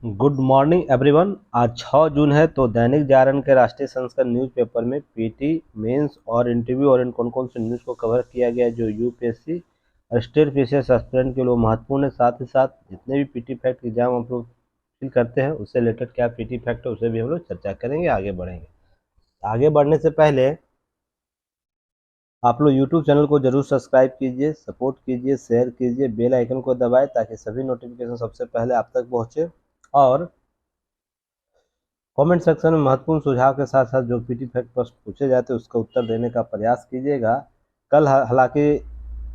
Good morning everyone. आज 6 जून है तो दैनिक जागरण के राष्ट्रीय संस्करण न्यूज़पेपर में पीटी मेंस और इंटरव्यू और इन कौन कौन से न्यूज़ को कवर किया गया है जो यूपीएससी स्टेट पीसीएस एस्पिरेंट के लिए महत्वपूर्ण है। साथ ही साथ जितने भी पीटी फैक्ट एग्जाम हम लोग फिल करते हैं उससे रिलेटेड क्या पीटी फैक्ट है उसे भी हम लोग चर्चा करेंगे। आगे बढ़ेंगे। आगे बढ़ने से पहले आप लोग यूट्यूब चैनल को जरूर सब्सक्राइब कीजिए, सपोर्ट कीजिए, शेयर कीजिए, बेल आइकन को दबाएं ताकि सभी नोटिफिकेशन सबसे पहले आप तक पहुंचे। और कमेंट सेक्शन में महत्वपूर्ण सुझाव के साथ साथ जो पीटी फैक्ट प्रश्न पूछे जाते हैं उसका उत्तर देने का प्रयास कीजिएगा। कल हालांकि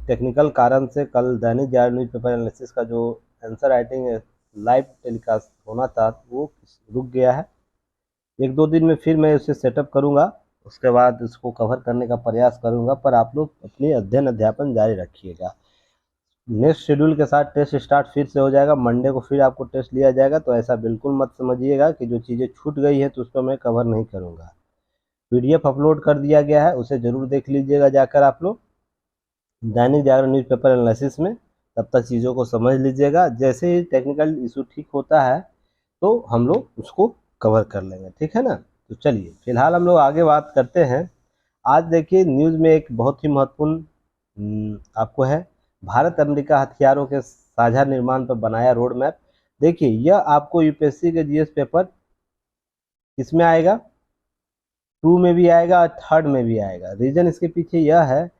टेक्निकल कारण से कल दैनिक जागरण न्यूज़पेपर एनालिसिस का जो आंसर राइटिंग लाइव टेलीकास्ट होना था वो रुक गया है। 1-2 दिन में फिर मैं उसे सेटअप करूंगा, उसके बाद उसको कवर करने का प्रयास करूंगा। पर आप लोग अपनी अध्ययन अध्यापन जारी रखिएगा। नेक्स्ट शेड्यूल के साथ टेस्ट स्टार्ट फिर से हो जाएगा। मंडे को फिर आपको टेस्ट लिया जाएगा, तो ऐसा बिल्कुल मत समझिएगा कि जो चीज़ें छूट गई है तो उसको मैं कवर नहीं करूँगा। पीडीएफ अपलोड कर दिया गया है, उसे ज़रूर देख लीजिएगा जाकर आप लोग दैनिक जागरण न्यूज़पेपर एनालिसिस में। तब तक चीज़ों को समझ लीजिएगा। जैसे ही टेक्निकल इशू ठीक होता है तो हम लोग उसको कवर कर लेंगे, ठीक है ना। तो चलिए फिलहाल हम लोग आगे बात करते हैं। आज देखिए न्यूज़ में एक बहुत ही महत्वपूर्ण आपको है, भारत अमेरिका हथियारों के साझा निर्माण पर बनाया रोड मैप। देखिए यह आपको यूपीएससी के जीएस पेपर किसमें आएगा, 2 में भी आएगा और 3rd में भी आएगा। रीजन इसके पीछे यह है,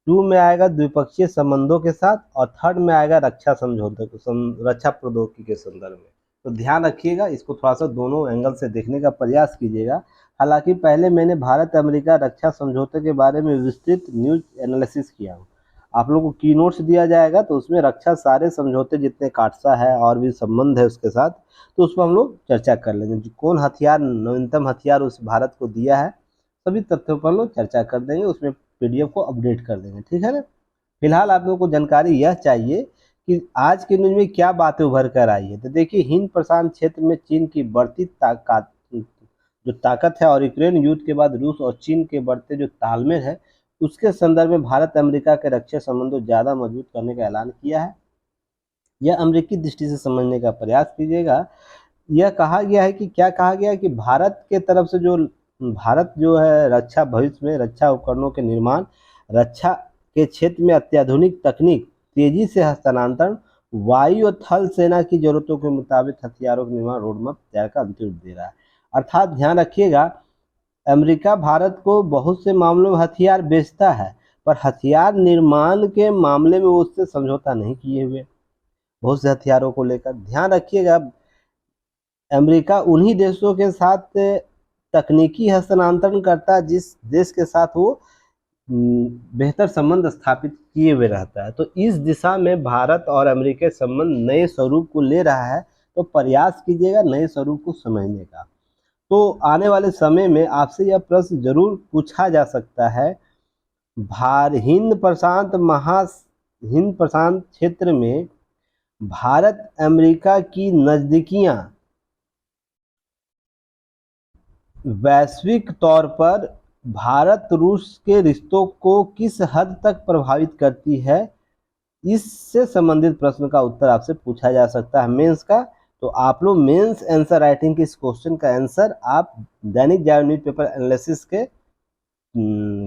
2 में आएगा द्विपक्षीय संबंधों के साथ और 3rd में आएगा रक्षा समझौते रक्षा प्रौद्योगिकी के संदर्भ में। तो ध्यान रखिएगा, इसको थोड़ा सा दोनों एंगल से देखने का प्रयास कीजिएगा। हालांकि पहले मैंने भारत अमेरिका रक्षा समझौते के बारे में विस्तृत न्यूज एनालिसिस किया हूँ। आप लोगों को की नोट्स दिया जाएगा तो उसमें रक्षा सारे समझौते जितने काटसा है और भी संबंध है उसके साथ, तो उस पर हम लोग चर्चा कर लेंगे। कौन हथियार नवीनतम हथियार उस भारत को दिया है, सभी तथ्यों पर हम लोग चर्चा कर देंगे। उसमें पीडीएफ को अपडेट कर देंगे, ठीक है ना। फिलहाल आप लोगों को जानकारी यह चाहिए कि आज के न्यूज में क्या बातें उभर कर आई है। तो देखिए हिंद प्रशांत क्षेत्र में चीन की बढ़ती ताकत है और यूक्रेन युद्ध के बाद रूस और चीन के बढ़ते जो तालमेल है उसके संदर्भ में भारत अमेरिका के रक्षा संबंधों ज़्यादा मजबूत करने का ऐलान किया है। यह अमेरिकी दृष्टि से समझने का प्रयास कीजिएगा। यह कहा गया है कि क्या कहा गया है कि भारत के तरफ से भारत जो है रक्षा भविष्य में रक्षा उपकरणों के निर्माण, रक्षा के क्षेत्र में अत्याधुनिक तकनीक, तेजी से हस्तांतरण, वायु और थल सेना की जरूरतों के मुताबिक हथियारों के निर्माण रोडमैप तैयार का अंतिम रूप दे रहा है। अर्थात ध्यान रखिएगा, अमेरिका भारत को बहुत से मामलों में हथियार बेचता है पर हथियार निर्माण के मामले में वो उससे समझौता नहीं किए हुए बहुत से हथियारों को लेकर। ध्यान रखिएगा, अमेरिका उन्हीं देशों के साथ तकनीकी हस्तांतरण करता है जिस देश के साथ वो बेहतर संबंध स्थापित किए हुए रहता है। तो इस दिशा में भारत और अमेरिका के संबंध नए स्वरूप को ले रहा है, तो प्रयास कीजिएगा नए स्वरूप को समझने का। तो आने वाले समय में आपसे यह प्रश्न जरूर पूछा जा सकता है, हिंद प्रशांत क्षेत्र में भारत अमेरिका की नजदीकियां वैश्विक तौर पर भारत रूस के रिश्तों को किस हद तक प्रभावित करती है। इससे संबंधित प्रश्न का उत्तर आपसे पूछा जा सकता है मेंस का। तो आप लोग मेंस आंसर राइटिंग के इस क्वेश्चन का आंसर आप दैनिक जागरण न्यूज़पेपर एनालिसिस के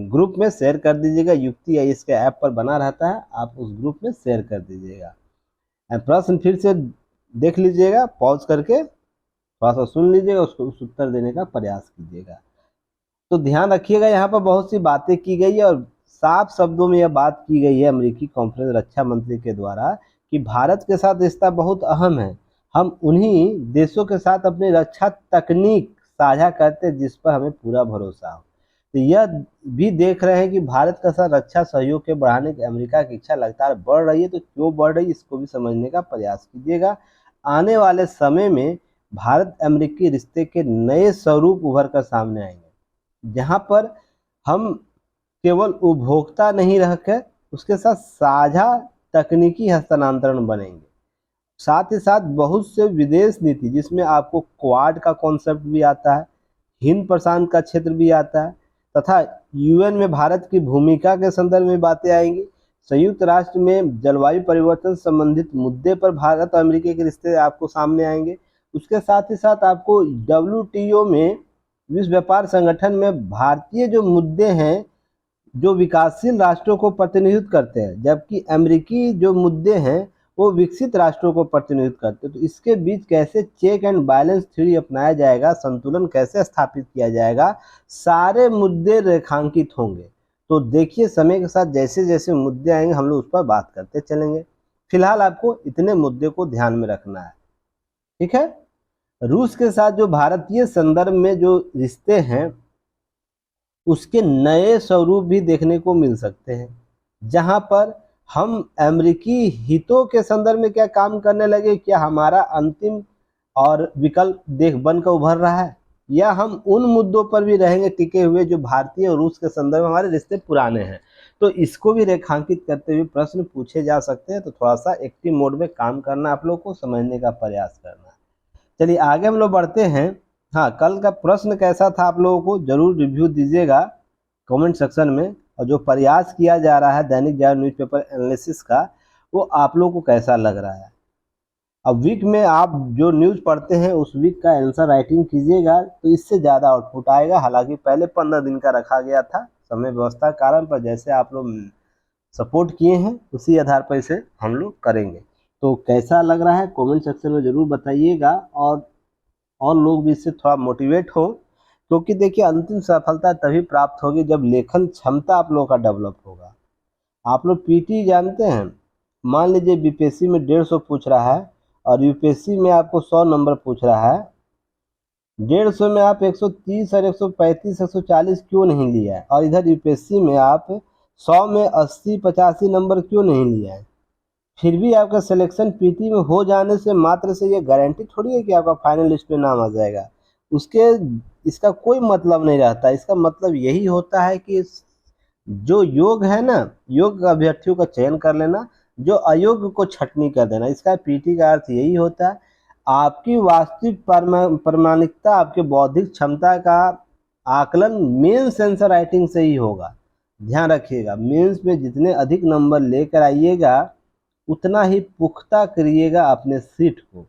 ग्रुप में शेयर कर दीजिएगा। युक्ति आईएएस के ऐप पर बना रहता है, आप उस ग्रुप में शेयर कर दीजिएगा। प्रश्न फिर से देख लीजिएगा, पॉज करके थोड़ा सा सुन लीजिएगा, उसको उस उत्तर देने का प्रयास कीजिएगा। तो ध्यान रखिएगा, यहाँ पर बहुत सी बातें की गई है और साफ शब्दों में यह बात की गई है अमेरिकी कॉन्फ्रेंस रक्षा मंत्री के द्वारा कि भारत के साथ रिश्ता बहुत अहम है। हम उन्हीं देशों के साथ अपनी रक्षा तकनीक साझा करते हैं जिस पर हमें पूरा भरोसा हो। तो यह भी देख रहे हैं कि भारत के साथ रक्षा सहयोग के बढ़ाने की अमेरिका की इच्छा लगातार बढ़ रही है। तो क्यों बढ़ रही है इसको भी समझने का प्रयास कीजिएगा। आने वाले समय में भारत अमेरिकी रिश्ते के नए स्वरूप उभर कर सामने आएंगे, जहां पर हम केवल उपभोक्ता नहीं रहकर उसके साथ साझा तकनीकी हस्तांतरण बनेंगे। साथ ही साथ बहुत से विदेश नीति जिसमें आपको क्वाड का कॉन्सेप्ट भी आता है, हिंद प्रशांत का क्षेत्र भी आता है, तथा यूएन में भारत की भूमिका के संदर्भ में बातें आएंगी। संयुक्त राष्ट्र में जलवायु परिवर्तन संबंधित मुद्दे पर भारत और अमेरिका के रिश्ते आपको सामने आएंगे। उसके साथ ही साथ आपको WTO में, विश्व व्यापार संगठन में भारतीय जो मुद्दे हैं जो विकासशील राष्ट्रों को प्रतिनिधित्व करते हैं, जबकि अमेरिकी जो मुद्दे हैं वो विकसित राष्ट्रों को प्रतिनिधित्व करते हैं। तो इसके बीच कैसे चेक एंड बैलेंस थ्योरी अपनाया जाएगा, संतुलन कैसे स्थापित किया जाएगा, सारे मुद्दे रेखांकित होंगे। तो देखिए समय के साथ जैसे जैसे मुद्दे आएंगे हम लोग उस पर बात करते चलेंगे। फिलहाल आपको इतने मुद्दे को ध्यान में रखना है, ठीक है। रूस के साथ जो भारतीय संदर्भ में जो रिश्ते हैं उसके नए स्वरूप भी देखने को मिल सकते हैं, जहां पर हम अमेरिकी हितों के संदर्भ में क्या काम करने लगे, क्या हमारा अंतिम और विकल्प देख बनकर उभर रहा है, या हम उन मुद्दों पर भी रहेंगे टिके हुए जो भारतीय और रूस के संदर्भ में हमारे रिश्ते पुराने हैं। तो इसको भी रेखांकित करते हुए प्रश्न पूछे जा सकते हैं। तो थोड़ा सा एक्टिव मोड में काम करना, आप लोग को समझने का प्रयास करना। चलिए आगे हम लोग बढ़ते हैं। हाँ, कल का प्रश्न कैसा था आप लोगों को जरूर रिव्यू दीजिएगा कमेंट सेक्शन में, और जो प्रयास किया जा रहा है दैनिक जागरण न्यूज़पेपर एनालिसिस का वो आप लोगों को कैसा लग रहा है। अब वीक में आप जो न्यूज़ पढ़ते हैं उस वीक का आंसर राइटिंग कीजिएगा तो इससे ज़्यादा आउटपुट आएगा। हालांकि पहले 15 दिन का रखा गया था समय व्यवस्था के कारण, पर जैसे आप लोग सपोर्ट किए हैं उसी आधार पर इसे हम लोग करेंगे। तो कैसा लग रहा है कमेंट सेक्शन में ज़रूर बताइएगा, और लोग भी इससे थोड़ा मोटिवेट हो, क्योंकि देखिए अंतिम सफलता तभी प्राप्त होगी जब लेखन क्षमता आप लोगों का डेवलप होगा। आप लोग पीटी जानते हैं, मान लीजिए बीपीएससी में 150 पूछ रहा है और यूपीएससी में आपको 100 नंबर पूछ रहा है। 150 में आप 130 और 135 140 क्यों नहीं लिया है, और इधर यूपीएससी में आप 100 में 80 85 नंबर क्यों नहीं लिया है। फिर भी आपका सिलेक्शन पीटी में हो जाने से मात्र से ये गारंटी थोड़ी है कि आपका फाइनल लिस्ट में नाम आ जाएगा। इसका कोई मतलब नहीं रहता। इसका मतलब यही होता है कि जो योग्य है ना, योग्य अभ्यर्थियों का चयन कर लेना, जो अयोग्य को छटनी कर देना। इसका पीटी का अर्थ यही होता है। आपकी वास्तविक प्रामाणिकता, आपके बौद्धिक क्षमता का आकलन मेंस आंसर राइटिंग से ही होगा। ध्यान रखिएगा, मेंस में जितने अधिक नंबर लेकर आइएगा उतना ही पुख्ता करिएगा अपने सीट को,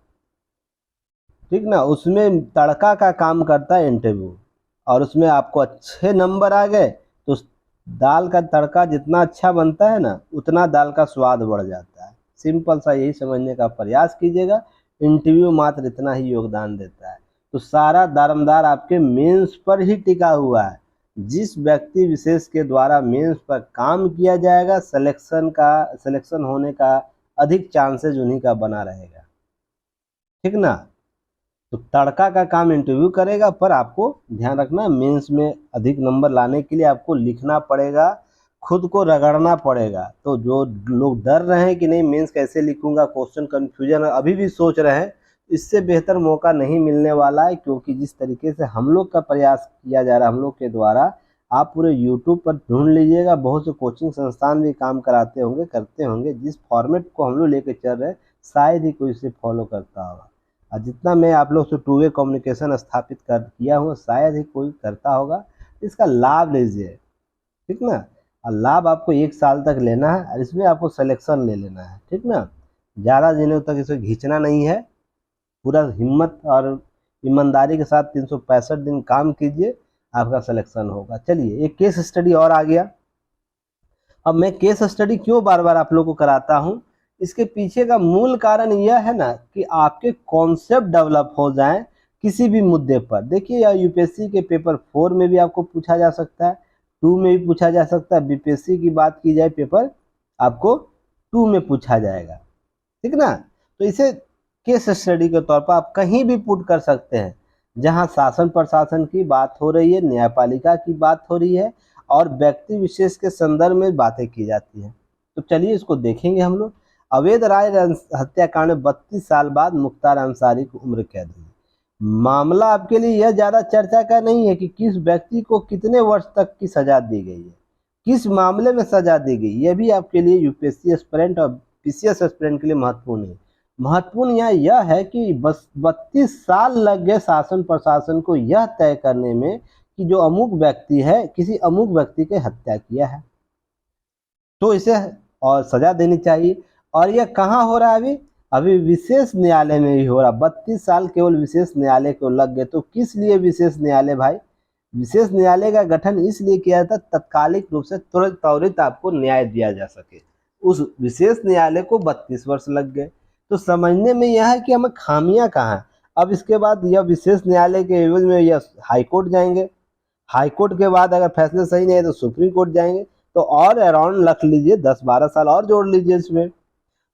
ठीक ना। उसमें तड़का का काम करता है इंटरव्यू, और उसमें आपको अच्छे नंबर आ गए तो दाल का तड़का जितना अच्छा बनता है ना उतना दाल का स्वाद बढ़ जाता है। सिंपल सा यही समझने का प्रयास कीजिएगा। इंटरव्यू मात्र इतना ही योगदान देता है। तो सारा दारोमदार आपके मेंस पर ही टिका हुआ है। जिस व्यक्ति विशेष के द्वारा मेंस पर काम किया जाएगा सिलेक्शन होने का अधिक चांसेस उन्हीं का बना रहेगा, ठीक ना। तो तड़का का काम इंटरव्यू करेगा, पर आपको ध्यान रखना मेंस में अधिक नंबर लाने के लिए आपको लिखना पड़ेगा, खुद को रगड़ना पड़ेगा। तो जो लोग डर रहे हैं कि नहीं मेंस कैसे लिखूंगा, क्वेश्चन कंफ्यूजन अभी भी सोच रहे हैं, इससे बेहतर मौका नहीं मिलने वाला है। क्योंकि जिस तरीके से हम लोग का प्रयास किया जा रहा है हम लोग के द्वारा, आप पूरे यूट्यूब पर ढूंढ लीजिएगा, बहुत से कोचिंग संस्थान भी काम कराते होंगे, करते होंगे। जिस फॉर्मेट को हम लोग लेकर चल रहे हैं शायद ही कोई इसे फॉलो करता होगा, और जितना मैं आप लोग से 2 वे कम्युनिकेशन स्थापित किया हूँ शायद ही कोई करता होगा। इसका लाभ लीजिए, ठीक ना। और लाभ आपको 1 साल तक लेना है, और इसमें आपको सिलेक्शन ले लेना है, ठीक ना। ज़्यादा दिनों तक इसे खींचना नहीं है। पूरा हिम्मत और ईमानदारी के साथ 365 दिन काम कीजिए, आपका सिलेक्शन होगा। चलिए एक केस स्टडी और आ गया। अब मैं केस स्टडी क्यों बार बार आप लोगों को कराता हूँ, इसके पीछे का मूल कारण यह है ना कि आपके कॉन्सेप्ट डेवलप हो जाएं किसी भी मुद्दे पर। देखिए या यूपीएससी के पेपर 4 में भी आपको पूछा जा सकता है, 2 में भी पूछा जा सकता है। बीपीएससी की बात की जाए पेपर आपको 2 में पूछा जाएगा, ठीक ना। तो इसे केस स्टडी के तौर पर आप कहीं भी पुट कर सकते हैं जहां शासन प्रशासन की बात हो रही है, न्यायपालिका की बात हो रही है और व्यक्ति विशेष के संदर्भ में बातें की जाती हैं। तो चलिए इसको देखेंगे हम लोग। अवैध राय हत्याकांड में 32 साल बाद मुख्तार अंसारी को उम्र कैद हुई। मामला आपके लिए यह ज्यादा चर्चा का नहीं है कि किस व्यक्ति को कितने वर्ष तक की सजा दी गई है, किस मामले में सजा दी गई, यह भी आपके लिए यूपीएससी एस्पिरेंट और पीसीएस एस्पिरेंट के लिए महत्वपूर्ण है। महत्वपूर्ण यह है कि बस 32 साल लग गए शासन प्रशासन को यह तय करने में कि जो अमुक व्यक्ति है किसी अमुक व्यक्ति की हत्या किया है, तो इसे और सजा देनी चाहिए। और यह कहाँ हो रहा है अभी विशेष न्यायालय में भी हो रहा, 32 साल केवल विशेष न्यायालय को लग गए। तो किस लिए विशेष न्यायालय भाई? विशेष न्यायालय का गठन इसलिए किया था तत्कालिक रूप से त्वरित आपको न्याय दिया जा सके। उस विशेष न्यायालय को 32 वर्ष लग गए। तो समझने में यह है कि हमें खामियां कहाँ हैं। अब इसके बाद यह विशेष न्यायालय के एवज में यह हाई कोर्ट जाएंगे, हाई कोर्ट के बाद अगर फैसले सही नहीं है तो सुप्रीम कोर्ट जाएंगे। तो और अराउंड रख लीजिए 10-12 साल और जोड़ लीजिए इसमें,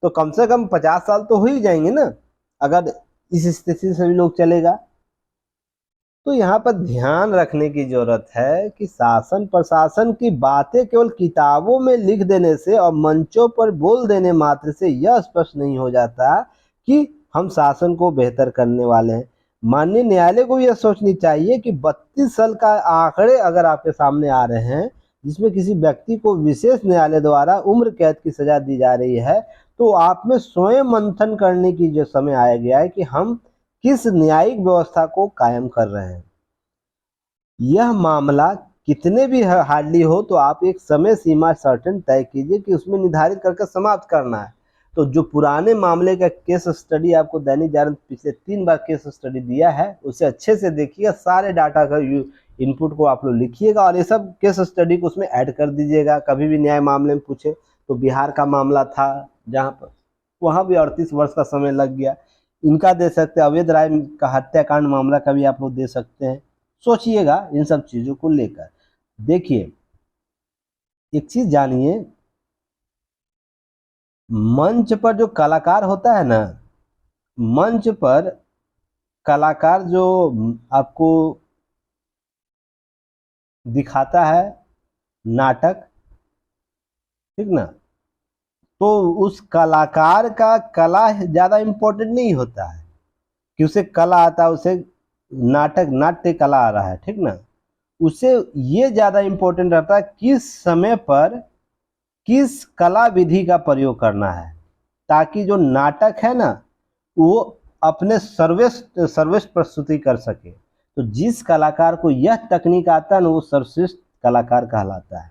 तो कम से कम 50 साल तो हो ही जाएंगे ना, अगर इस स्थिति से भी लोग चलेगा। तो यहाँ पर ध्यान रखने की जरूरत है कि शासन प्रशासन की बातें केवल किताबों में लिख देने से और मंचों पर बोल देने मात्र से यह स्पष्ट नहीं हो जाता कि हम शासन को बेहतर करने वाले हैं। माननीय न्यायालय को यह सोचनी चाहिए कि 32 साल का आंकड़े अगर आपके सामने आ रहे हैं, जिसमें किसी व्यक्ति को विशेष न्यायालय द्वारा उम्र कैद की सजा दी जा रही है, तो आप में स्वयं मंथन करने की जो समय आया गया है कि हम किस न्यायिक व्यवस्था को कायम कर रहे हैं। यह मामला कितने भी हार्डली हो तो आप एक समय सीमा सर्टेन तय कीजिए कि उसमें निर्धारित करके समाप्त करना है। तो जो पुराने मामले का केस स्टडी आपको दैनिक जागरण पिछले 3 बार केस स्टडी दिया है, उसे अच्छे से देखिएगा, सारे डाटा का इनपुट को आप लोग लिखिएगा और ये सब केस स्टडी को उसमें ऐड कर दीजिएगा। कभी भी न्याय मामले में पूछे तो बिहार का मामला था जहाँ पर, वहाँ भी 38 वर्ष का समय लग गया। इनका दे सकते हैं, अवैध राय का हत्याकांड मामला का भी आप लोग दे सकते हैं। सोचिएगा इन सब चीज़ों को लेकर। देखिए एक चीज़ जानिए, मंच पर जो कलाकार होता है ना, मंच पर कलाकार जो आपको दिखाता है नाटक, ठीक ना, तो उस कलाकार का कला ज़्यादा इम्पोर्टेंट नहीं होता है कि उसे कला आता है, उसे नाट्य कला आ रहा है, ठीक ना। उसे ये ज़्यादा इम्पोर्टेंट रहता है किस समय पर किस कला विधि का प्रयोग करना है, ताकि जो नाटक है ना वो अपने सर्वश्रेष्ठ प्रस्तुति कर सके। तो जिस कलाकार को यह तकनीक आता है ना, वो सर्वश्रेष्ठ कलाकार कहलाता है।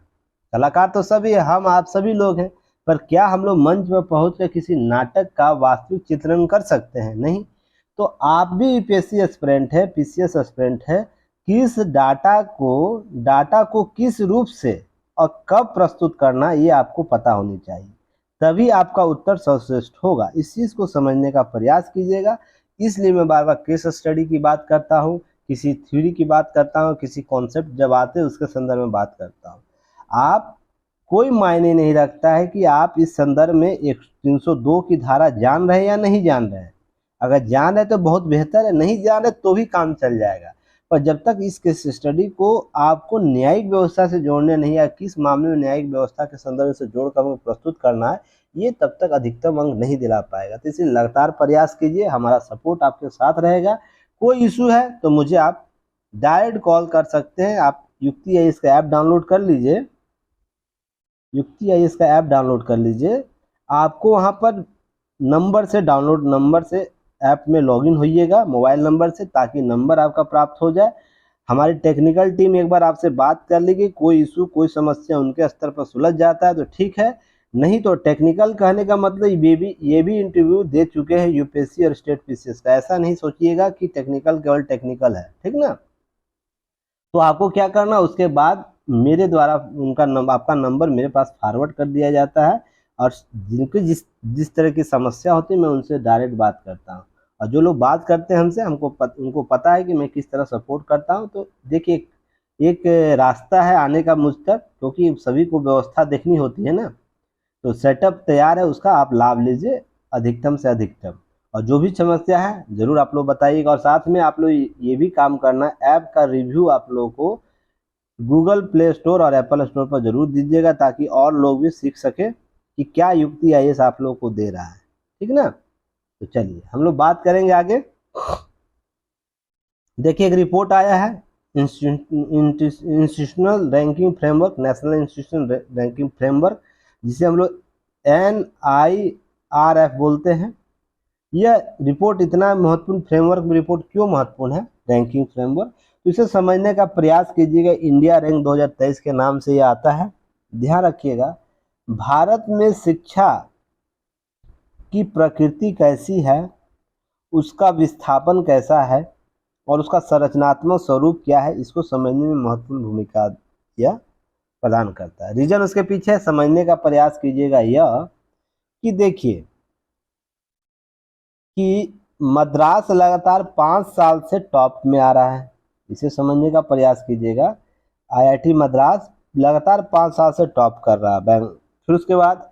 कलाकार तो सभी, हम आप सभी लोग हैं, पर क्या हम लोग मंच पर पहुँच कर किसी नाटक का वास्तविक चित्रण कर सकते हैं? नहीं। तो आप भी यूपीएससी एस्पिरेंट है, पीसीएस एस्पिरेंट है, किस डाटा को किस रूप से और कब प्रस्तुत करना ये आपको पता होनी चाहिए, तभी आपका उत्तर सर्वश्रेष्ठ होगा। इस चीज़ को समझने का प्रयास कीजिएगा। इसलिए मैं बार बार केस स्टडी की बात करता हूँ, किसी थ्योरी की बात करता हूँ, किसी कॉन्सेप्ट जब आते हैं उसके संदर्भ में बात करता हूँ। आप कोई मायने नहीं रखता है कि आप इस संदर्भ में 302 की धारा जान रहे हैं या नहीं जान रहे हैं। अगर जान रहे तो बहुत बेहतर है, नहीं जान रहे तो भी काम चल जाएगा। पर जब तक इस केस स्टडी को आपको न्यायिक व्यवस्था से जोड़ने नहीं, या किस मामले में न्यायिक व्यवस्था के संदर्भ से जोड़कर प्रस्तुत करना है, ये तब तक अधिकतम अंक नहीं दिला पाएगा। तो इसलिए लगातार प्रयास कीजिए, हमारा सपोर्ट आपके साथ रहेगा। कोई इशू है तो मुझे आप डायरेक्ट कॉल कर सकते हैं। आप युक्ति आईएएस का ऐप डाउनलोड कर लीजिए, युक्ति आईएएस का ऐप डाउनलोड कर लीजिए। आपको वहाँ पर नंबर से ऐप में लॉगिन होइएगा मोबाइल नंबर से, ताकि नंबर आपका प्राप्त हो जाए। हमारी टेक्निकल टीम एक बार आपसे बात कर लेगी, कोई इशू कोई समस्या उनके स्तर पर सुलझ जाता है तो ठीक है, नहीं तो टेक्निकल कहने का मतलब ये भी इंटरव्यू दे चुके हैं यूपीएससी और स्टेट पीसीएस का। ऐसा नहीं सोचिएगा कि टेक्निकल केवल टेक्निकल है, ठीक ना। तो आपको क्या करना, उसके बाद मेरे द्वारा आपका नंबर मेरे पास फॉरवर्ड कर दिया जाता है, और जिनकी जिस तरह की समस्या होती है मैं उनसे डायरेक्ट बात करता हूँ। और जो लोग बात करते हैं हमसे, उनको पता है कि मैं किस तरह सपोर्ट करता हूँ। तो देखिए एक रास्ता है आने का मुझ तक, क्योंकि सभी को व्यवस्था देखनी होती है ना। तो सेटअप तैयार है, उसका आप लाभ लीजिए अधिकतम से अधिकतम। और जो भी समस्या है ज़रूर आप लोग बताइएगा। और साथ में आप लोग ये भी काम करना, ऐप का रिव्यू आप लोगों को गूगल प्ले स्टोर और एप्पल स्टोर पर ज़रूर दीजिएगा, ताकि और लोग भी सीख सके कि क्या युक्ति आईएएस आप लोगों को दे रहा है, ठीक ना। तो चलिए हम लोग बात करेंगे आगे। देखिए एक रिपोर्ट आया है, institutional ranking framework, national institutional ranking framework, जिसे हम लोग NIRF बोलते हैं। यह रिपोर्ट इतना महत्वपूर्ण फ्रेमवर्क रिपोर्ट क्यों महत्वपूर्ण है, रैंकिंग फ्रेमवर्क, तो इसे समझने का प्रयास कीजिएगा। इंडिया रैंक 2023 के नाम से यह आता है। ध्यान रखिएगा, भारत में शिक्षा की प्रकृति कैसी है, उसका विस्थापन कैसा है और उसका संरचनात्मक स्वरूप क्या है, इसको समझने में महत्वपूर्ण भूमिका यह प्रदान करता है। रीजन उसके पीछे समझने का प्रयास कीजिएगा यह कि देखिए कि मद्रास लगातार 5 साल से टॉप में आ रहा है, इसे समझने का प्रयास कीजिएगा। आईआईटी मद्रास लगातार 5 साल से टॉप कर रहा है। फिर उसके बाद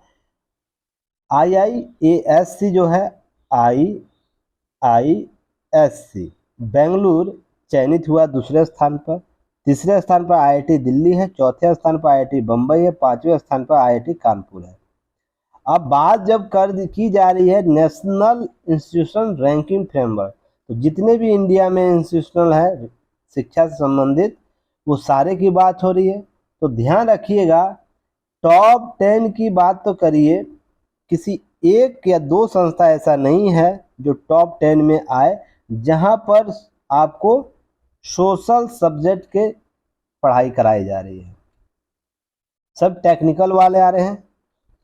IIASC जो है, IISC बेंगलुरु चयनित हुआ दूसरे स्थान पर। तीसरे स्थान पर IIT दिल्ली है, चौथे स्थान पर IIT बम्बई है, पांचवें स्थान पर IIT कानपुर है। अब बात जब की जा रही है नेशनल इंस्टीट्यूशन रैंकिंग फ्रेमवर्क, तो जितने भी इंडिया में इंस्टीट्यूशनल है शिक्षा से संबंधित वो सारे की बात हो रही है। तो ध्यान रखिएगा, टॉप 10 की बात तो करिए, किसी एक या दो संस्था ऐसा नहीं है जो टॉप 10 में आए जहां पर आपको सोशल सब्जेक्ट के पढ़ाई कराई जा रही है, सब टेक्निकल वाले आ रहे हैं।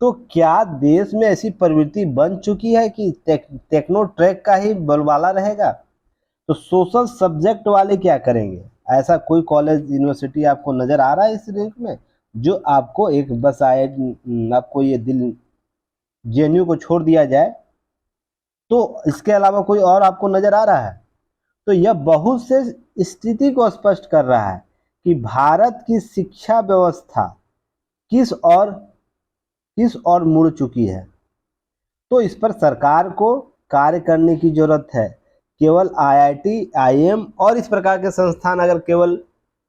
तो क्या देश में ऐसी प्रवृत्ति बन चुकी है कि टेक्नो ट्रैक का ही बोलबाला रहेगा? तो सोशल सब्जेक्ट वाले क्या करेंगे? ऐसा कोई कॉलेज यूनिवर्सिटी आपको नजर आ रहा है इस रैंक में जो आपको एक बस आए आपको ये दिल जेएनयू को छोड़ दिया जाए, तो इसके अलावा कोई और आपको नजर आ रहा है? तो यह बहुत से स्थिति को स्पष्ट कर रहा है कि भारत की शिक्षा व्यवस्था किस और मुड़ चुकी है। तो इस पर सरकार को कार्य करने की जरूरत है। केवल आईआईटी, आईएम और इस प्रकार के संस्थान अगर केवल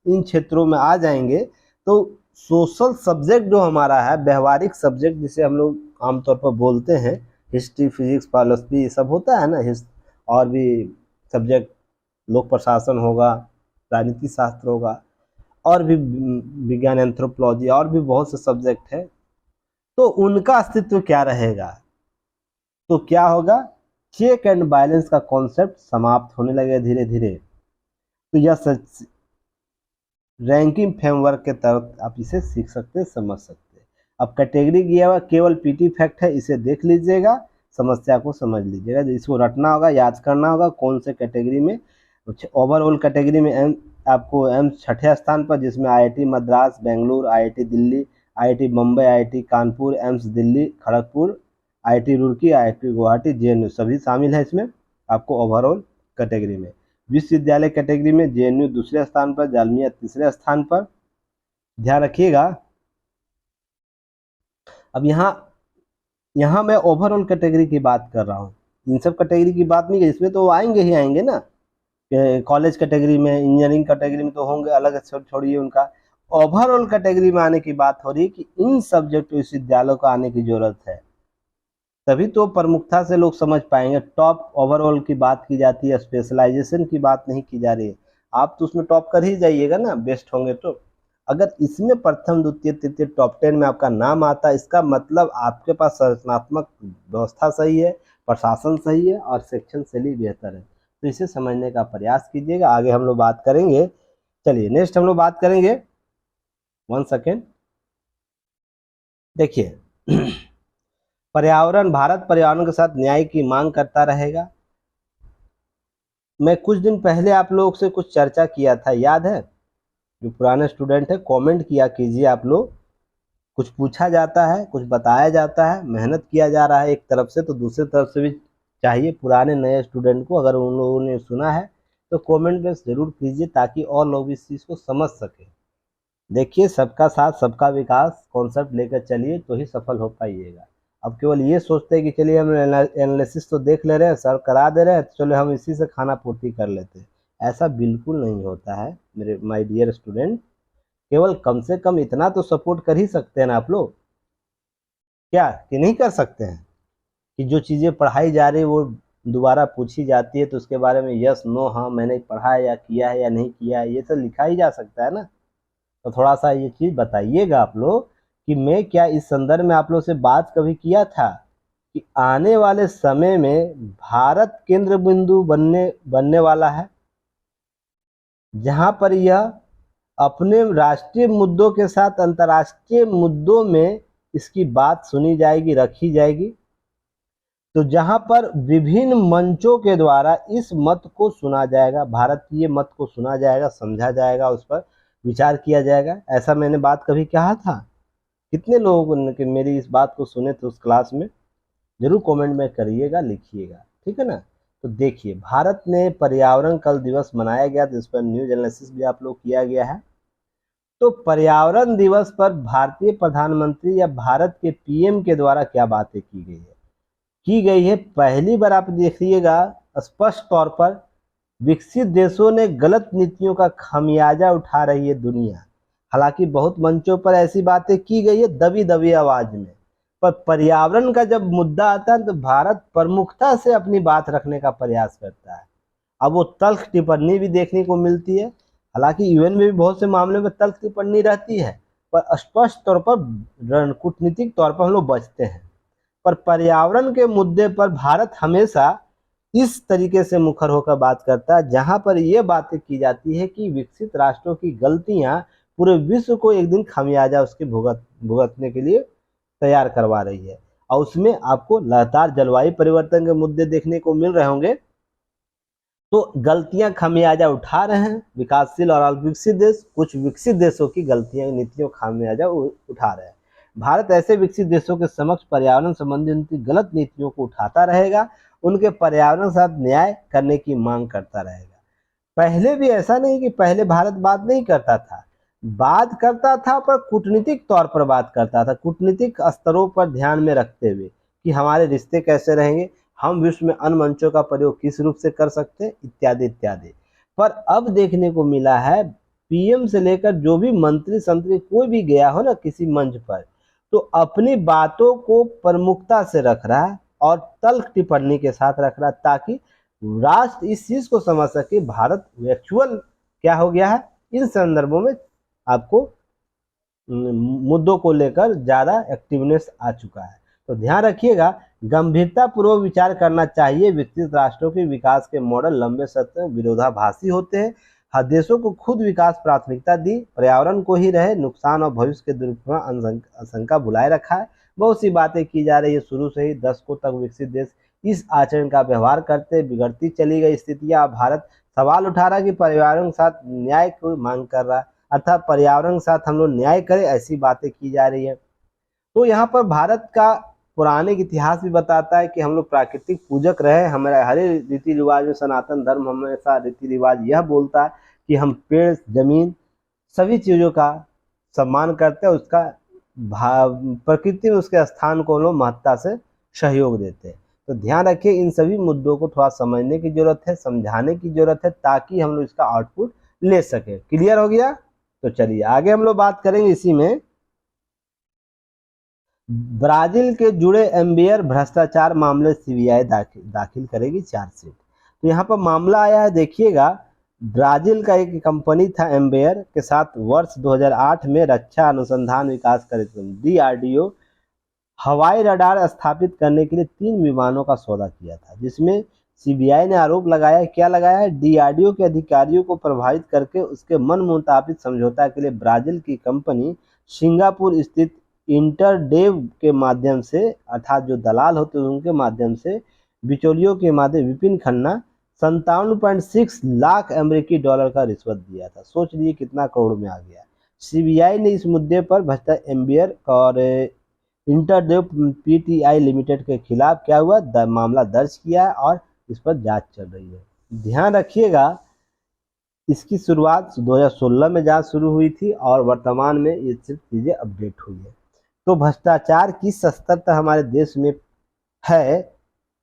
इन क्षेत्रों में आ जाएंगे तो सोशल सब्जेक्ट जो हमारा है, व्यवहारिक सब्जेक्ट जिसे हम लोग आमतौर पर बोलते हैं, हिस्ट्री, फिजिक्स, बायोलॉजी, ये सब होता है ना, और भी सब्जेक्ट, लोक प्रशासन होगा, राजनीति शास्त्र होगा, और भी विज्ञान, एंथ्रोपोलॉजी, और भी बहुत से सब्जेक्ट है। तो उनका अस्तित्व क्या रहेगा? तो क्या होगा, चेक एंड बैलेंस का कॉन्सेप्ट समाप्त होने लगे धीरे धीरे। तो यह रैंकिंग फ्रेमवर्क के तहत आप इसे सीख सकते, समझ सकते। अब कैटेगरी दिया हुआ केवल पीटी फैक्ट है, इसे देख लीजिएगा, समस्या को समझ लीजिएगा, इसको रटना होगा, याद करना होगा कौन से कैटेगरी में। ओवरऑल कैटेगरी में आपको एम्स छठे स्थान पर, जिसमें IIT Madras, Bengaluru, IIT Delhi, IIT Bombay, IIT Kanpur, AIIMS Delhi, Kharagpur, IIT Roorkee, IIT Guwahati, JNU सभी शामिल है इसमें आपको ओवरऑल कैटेगरी में। विश्वविद्यालय कैटेगरी में JNU दूसरे स्थान पर, जामिया तीसरे स्थान पर। ध्यान रखिएगा, अब यहाँ मैं ओवरऑल कैटेगरी की बात कर रहा हूँ, इन सब कैटेगरी की बात नहीं है, इसमें तो आएंगे ही आएंगे ना, कॉलेज कैटेगरी में, इंजीनियरिंग कैटेगरी में तो होंगे, अलग छोड़िए उनका। ओवरऑल कैटेगरी में आने की बात हो रही है कि इन सब्जेक्ट विश्वविद्यालयों को आने की जरूरत है, तभी तो प्रमुखता से लोग समझ पाएंगे। टॉप ओवरऑल की बात की जाती है, स्पेशलाइजेशन की बात नहीं की जा रही है। आप तो उसमें टॉप कर ही जाइएगा ना, बेस्ट होंगे तो। अगर इसमें प्रथम, द्वितीय, तृतीय, टॉप 10 में आपका नाम आता है, इसका मतलब आपके पास संरचनात्मक व्यवस्था सही है, प्रशासन सही है और शिक्षण शैली बेहतर है। तो इसे समझने का प्रयास कीजिएगा। आगे हम लोग बात करेंगे, चलिए नेक्स्ट हम लोग बात करेंगे, 1 सेकेंड। देखिए पर्यावरण, भारत पर्यावरण के साथ न्याय की मांग करता रहेगा। मैं कुछ दिन पहले आप लोगों से कुछ चर्चा किया था, याद है? जो पुराने स्टूडेंट है कमेंट किया कीजिए आप लोग, कुछ पूछा जाता है, कुछ बताया जाता है, मेहनत किया जा रहा है एक तरफ से, तो दूसरी तरफ से भी चाहिए पुराने नए स्टूडेंट को, अगर उन लोगों ने सुना है तो कमेंट में ज़रूर कीजिए ताकि और लोग इस चीज़ को समझ सकें। देखिए, सबका साथ सबका विकास कॉन्सेप्ट लेकर चलिए तो ही सफल हो पाइएगा। अब केवल ये सोचते हैं कि चलिए हम एनालिसिस तो देख ले रहे हैं, सर करा दे रहे हैं, तो चलो हम इसी से खाना पूर्ति कर लेते हैं। ऐसा बिल्कुल नहीं होता है मेरे माय डियर स्टूडेंट। केवल कम से कम इतना तो सपोर्ट कर ही सकते हैं ना आप लोग, क्या कि नहीं कर सकते हैं? कि जो चीज़ें पढ़ाई जा रही है वो दोबारा पूछी जाती है तो उसके बारे में यस नो, हाँ मैंने पढ़ा है या किया है या नहीं किया है, ये तो लिखा ही जा सकता है ना। तो थोड़ा सा ये चीज़ बताइएगा आप लोग कि मैं क्या इस संदर्भ में आप लोग से बात कभी किया था कि आने वाले समय में भारत केंद्र बिंदु बनने वाला है, जहां पर यह अपने राष्ट्रीय मुद्दों के साथ अंतर्राष्ट्रीय मुद्दों में इसकी बात सुनी जाएगी, रखी जाएगी। तो जहां पर विभिन्न मंचों के द्वारा इस मत को सुना जाएगा, भारतीय मत को सुना जाएगा, समझा जाएगा, उस पर विचार किया जाएगा। ऐसा मैंने बात कभी कहा था? कितने लोगों ने मेरी इस बात को सुने थे उस क्लास में? जरूर कमेंट में करिएगा, लिखिएगा, ठीक है ना। तो देखिए, भारत ने पर्यावरण कल दिवस मनाया गया, तो इस पर न्यूज एनालिसिस भी आप लोग किया गया है। तो पर्यावरण दिवस पर भारतीय प्रधानमंत्री या भारत के पीएम के द्वारा क्या बातें की गई है? पहली बार आप देखिएगा, स्पष्ट तौर पर विकसित देशों ने गलत नीतियों का खामियाजा उठा रही है दुनिया। हालांकि बहुत मंचों पर ऐसी बातें की गई है दबी दबी आवाज में, पर पर्यावरण का जब मुद्दा आता है तो भारत प्रमुखता से अपनी बात रखने का प्रयास करता है। अब वो तल्ख टिप्पणी भी देखने को मिलती है। हालांकि यूएन में भी बहुत से मामलों में तल्ख टिप्पणी रहती है, पर स्पष्ट तौर पर कूटनीतिक तौर पर हम लोग बचते हैं। पर पर्यावरण के मुद्दे पर भारत हमेशा इस तरीके से मुखर होकर बात करता है, जहां पर यह बातें की जाती है कि विकसित राष्ट्रों की गलतियां पूरे विश्व को एक दिन खामियाजा उसके भुगतने के लिए तैयार करवा रही है। और उसमें आपको लगातार जलवायु परिवर्तन के मुद्दे देखने को मिल रहे होंगे। तो गलतियां खामियाजा उठा रहे हैं विकासशील और अल्पविकसित देश, कुछ विकसित देशों की गलतियां, नीतियों खामियाजा उठा रहे हैं। भारत ऐसे विकसित देशों के समक्ष पर्यावरण संबंधी उनकी गलत नीतियों को उठाता रहेगा, उनके पर्यावरण के साथ न्याय करने की मांग करता रहेगा। पहले भी ऐसा नहीं कि पहले भारत बात नहीं करता था, बात करता था, पर कूटनीतिक तौर पर बात करता था, कूटनीतिक स्तरों पर ध्यान में रखते हुए कि हमारे रिश्ते कैसे रहेंगे, हम विश्व में अन्य मंचों का प्रयोग किस रूप से कर सकते हैं, इत्यादि इत्यादि। पर अब देखने को मिला है पीएम से लेकर जो भी मंत्री संतरी कोई भी गया हो ना किसी मंच पर, तो अपनी बातों को प्रमुखता से रख रहा है और तल्ख टिप्पणी के साथ रख रहा है, ताकि राष्ट्र इस चीज को समझ सके भारत एक्चुअल क्या हो गया है। इन संदर्भों में आपको मुद्दों को लेकर ज्यादा एक्टिवनेस आ चुका है। तो ध्यान रखिएगा, गंभीरता पूर्वक विचार करना चाहिए। विकसित राष्ट्रों के विकास के मॉडल लंबे समय विरोधाभासी होते हैं। हर देशों को खुद विकास प्राथमिकता दी, पर्यावरण को ही रहे नुकसान और भविष्य के दुरुपयोग आशंका भुलाए रखा है। बहुत सी बातें की जा रही है, शुरू से ही दशकों तक विकसित देश इस आचरण का व्यवहार करते बिगड़ती चली गई स्थितियां। भारत सवाल उठा रहा है कि पर्यावरण के साथ न्याय को मांग कर रहा है, अर्थात पर्यावरण के साथ हम लोग न्याय करें, ऐसी बातें की जा रही है। तो यहाँ पर भारत का पौराणिक इतिहास भी बताता है कि हम लोग प्राकृतिक पूजक रहे। हमारे हर रीति रिवाज में सनातन धर्म हमेशा रीति रिवाज यह बोलता है कि हम पेड़, जमीन, सभी चीजों का सम्मान करते हैं, उसका प्रकृति में उसके स्थान को हम लोग महत्ता से सहयोग देते हैं। तो ध्यान रखिए, इन सभी मुद्दों को थोड़ा समझने की जरूरत है, समझाने की जरूरत है, ताकि हम लोग इसका आउटपुट ले सके। क्लियर हो गया? तो चलिए आगे हम लोग बात करेंगे इसी में। ब्राजील के जुड़े एम्बियर भ्रष्टाचार मामले सीबीआई दाखिल करेगी चार्जशीट। तो यहाँ पर मामला आया है, देखिएगा, ब्राजील का एक कंपनी था एम्बियर के साथ वर्ष 2008 में रक्षा अनुसंधान विकास कार्यक्रम DRDO हवाई रडार स्थापित करने के लिए 3 विमानों का सौदा किया था, जिसमें सीबीआई ने आरोप लगाया, क्या लगाया है, DRDO के अधिकारियों को प्रभावित करके उसके मन मुताबिक समझौता के लिए ब्राजील की कंपनी सिंगापुर स्थित इंटरडेव के माध्यम से, अर्थात जो दलाल होते हैं उनके माध्यम से, बिचौलियों के माध्यम विपिन खन्ना 57.6 लाख अमेरिकी डॉलर का रिश्वत दिया था। सोच लीजिए कितना करोड़ में आ गया। सीबीआई ने इस मुद्दे पर भ्रष्टाचार एम्बियर और इंटरडेव PTI लिमिटेड के खिलाफ क्या हुआ, मामला दर्ज किया है और इस पर जांच चल रही है। ध्यान रखिएगा, इसकी शुरुआत 2016 में जांच शुरू हुई थी और वर्तमान में ये सिर्फ चीजें अपडेट हुई है। तो भ्रष्टाचार की स्तर तक हमारे देश में है,